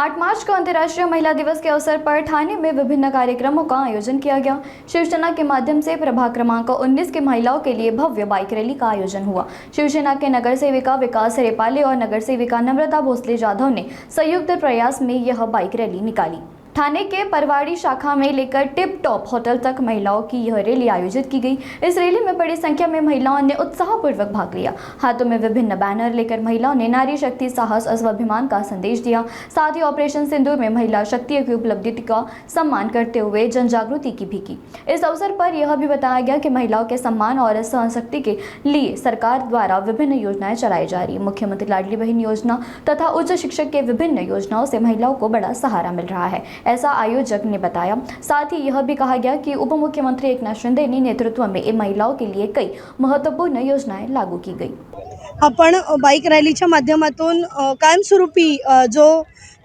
8 मार्च को अंतर्राष्ट्रीय महिला दिवस के अवसर पर ठाणे में विभिन्न कार्यक्रमों का आयोजन किया गया। शिवसेना के माध्यम से प्रभाग क्रमांक 19 की महिलाओं के लिए भव्य बाइक रैली का आयोजन हुआ। शिवसेना के नगर सेविका विकास रेपाले और नगर सेविका नम्रता भोसले जाधव ने संयुक्त प्रयास में यह बाइक रैली निकाली। ठाणे के परवाड़ी शाखा में लेकर टिप टॉप होटल तक महिलाओं की यह रैली आयोजित की गई। इस रैली में बड़ी संख्या में महिलाओं ने उत्साहपूर्वक भाग लिया। हाथों में विभिन्न बैनर लेकर महिलाओं ने नारी शक्ति, साहस और स्वाभिमान का संदेश दिया। साथ ही ऑपरेशन सिंदूर में महिला शक्ति की उपलब्धि का सम्मान करते हुए जन जागृति की भी की। इस अवसर पर यह भी बताया गया कि महिलाओं के सम्मान और सहनशक्ति के लिए सरकार द्वारा विभिन्न योजनाएं चलाई जा रही है। मुख्यमंत्री लाडली बहन योजना तथा उच्च शिक्षक के विभिन्न योजनाओं से महिलाओं को बड़ा सहारा मिल रहा है, ऐसा आयोजक ने बताया। साथ ही यह भी कहा गया कि उप मुख्यमंत्री एकनाथ शिंदे ने नेतृत्व में इन महिलाओं के लिए कई महत्वपूर्ण योजनाएं लागू की गई। आपण बाईक रॅलीच्या माध्यमातून कायमस्वरूपी जो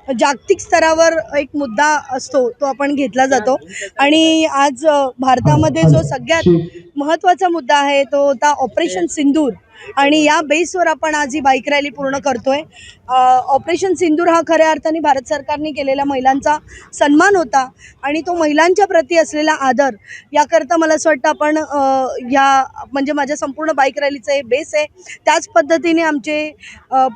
जागतिक स्तरावर एक मुद्दा असतो तो आपण घेतला जातो आणि आज भारतामध्ये जो सगळ्यात महत्त्वाचा मुद्दा आहे तो होता ऑपरेशन सिंदूर आणि या बेसवर आपण आज ही बाईक रॅली पूर्ण करतोय। ऑपरेशन सिंदूर हा खऱ्या अर्थाने भारत सरकारने केलेल्या महिलांचा सन्मान होता आणि तो महिलांच्या प्रती असलेला आदर याकरता मला असं वाटतं आपण या म्हणजे माझ्या संपूर्ण बाईक रॅलीचं हे बेस आहे। त्याच पद्धतीने आमचे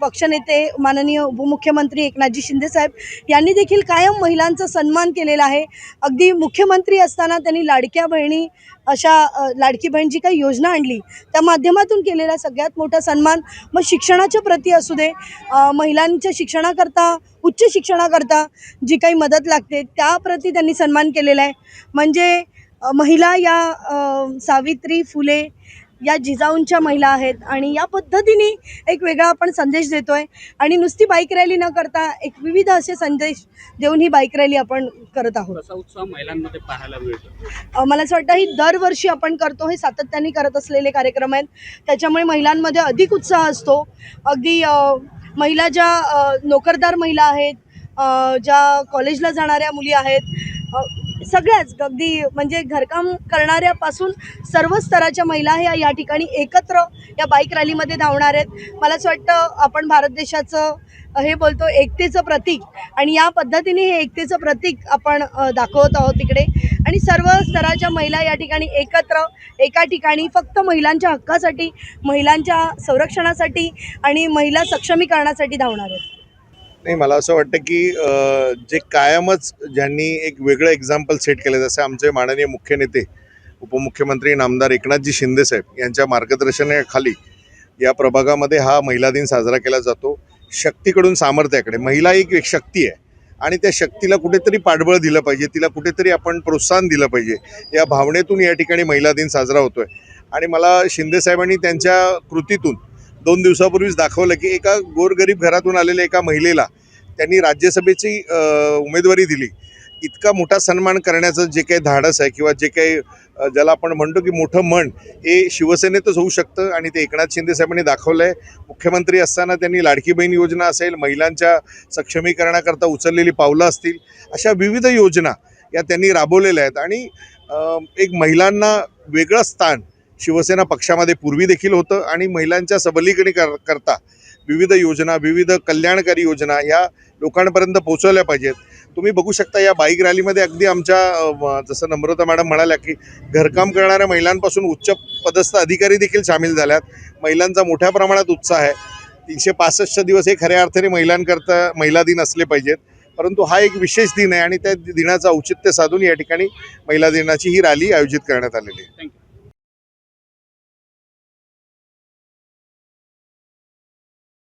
पक्षनेते माननीय उपमुख्यमंत्री एकनाथजी शिंदे साहेब यांनी देखील कायम महिलांचा सन्मान केलेला आहे। अगदी मुख्यमंत्री असताना त्यांनी लाडक्या बहिणी अशा लाडकी बहीण जी काही योजना आणली त्या माध्यमातून केलेला सगळ्यात मोठा सन्मान मग शिक्षणाच्या प्रती असू दे, महिलांच्या शिक्षणाकरता उच्च शिक्षणाकरता जी काही मदत लागते त्याप्रती त्यांनी सन्मान केलेला आहे। म्हणजे महिला या सावित्री फुले या जिजाऊंच्या महिला आहेत आणि या पद्धतीने एक वेगळा आपण संदेश देतोय आणि नुसती बाईक रॅली न करता एक विविध असे संदेश देऊन ही बाईक रॅली आपण करत आहोत। कसा उत्साह महिलांमध्ये पाहायला मिळतो? मला असं वाटतं ही दरवर्षी आपण करतो, हे सातत्याने करत असलेले कार्यक्रम आहेत, त्याच्यामुळे महिलांमध्ये अधिक उत्साह असतो। अगदी महिला ज्या नोकरदार महिला आहेत, ज्या कॉलेजला जाणाऱ्या मुली आहेत, सगळ्याच अगदी म्हणजे घरकाम करणाऱ्यापासून सर्व स्तराच्या महिला या ठिकाणी एकत्र या बाईक रॅलीमध्ये धावणार आहेत। मला असं वाटतं आपण भारत देशाचं हे बोलतो एकतेचं प्रतीक आणि या पद्धतीने हे एकतेचं प्रतीक आपण दाखवत आहोत तिकडे आणि सर्व स्तराच्या महिला या ठिकाणी एकत्र एका ठिकाणी फक्त महिलांच्या हक्कासाठी, महिलांच्या संरक्षणासाठी आणि महिला सक्षमीकरणासाठी धावणार आहेत। नाही, मला असं वाटतं की जे कायमच ज्यांनी एक वेगळं एक्झाम्पल सेट केलं, जसं आमचे माननीय मुख्य नेते उपमुख्यमंत्री नामदार एकनाथजी शिंदे साहेब यांच्या मार्गदर्शनाखाली या प्रभागामध्ये हा महिला दिन साजरा केला जातो। शक्तीकडून सामर्थ्याकडे, महिला एक शक्ती आहे आणि त्या शक्तीला कुठेतरी पाठबळ दिलं पाहिजे, तिला कुठेतरी आपण प्रोत्साहन दिलं पाहिजे, या भावनेतून या ठिकाणी महिला दिन साजरा होतोय। आणि मला शिंदे साहेबांनी त्यांच्या कृतीतून 2 दिवसापूर्वीच दाखवलं की एका गोरगरीब घरातून आलेल्या एका महिलेला त्यांनी राज्यसभेची उमेदवारी दिली। इतका मोठा सन्मान करण्याचं जे काही धाडस आहे किंवा जे काही ज्याला आपण म्हणतो की मोठं मन, हे शिवसेनेतच होऊ शकतं आणि ते एकनाथ शिंदे साहेबांनी दाखवलं आहे। मुख्यमंत्री असताना त्यांनी लाडकी बहीण योजना असेल, महिलांच्या सक्षमीकरणाकरता उचललेली पावलं असतील, अशा विविध योजना या त्यांनी राबवलेल्या आहेत आणि एक महिलांना वेगळं स्थान शिवसेना पक्षामध्ये पूर्वी देखील होतं आणि महिलांच्या सबलीकरणाकरता विविध योजना, विविध कल्याणकारी योजना ह्या लोकांपर्यंत पोहोचवल्या पाहिजेत। तुम्ही बघू शकता या बाईक रॅलीमध्ये अगदी आमच्या जसं नम्रता मॅडम म्हणाल्या की घरकाम करणाऱ्या महिलांपासून उच्च पदस्थ अधिकारी देखील सामील झाल्यात। महिलांचा मोठ्या प्रमाणात उत्साह आहे। 365 दिवस हे खऱ्या अर्थाने महिलांकरता महिला दिन असले पाहिजेत, परंतु हा एक विशेष दिन आहे आणि त्या दिनाचं औचित्य साधून या ठिकाणी महिला दिनाची ही रॅली आयोजित करण्यात आलेली आहे।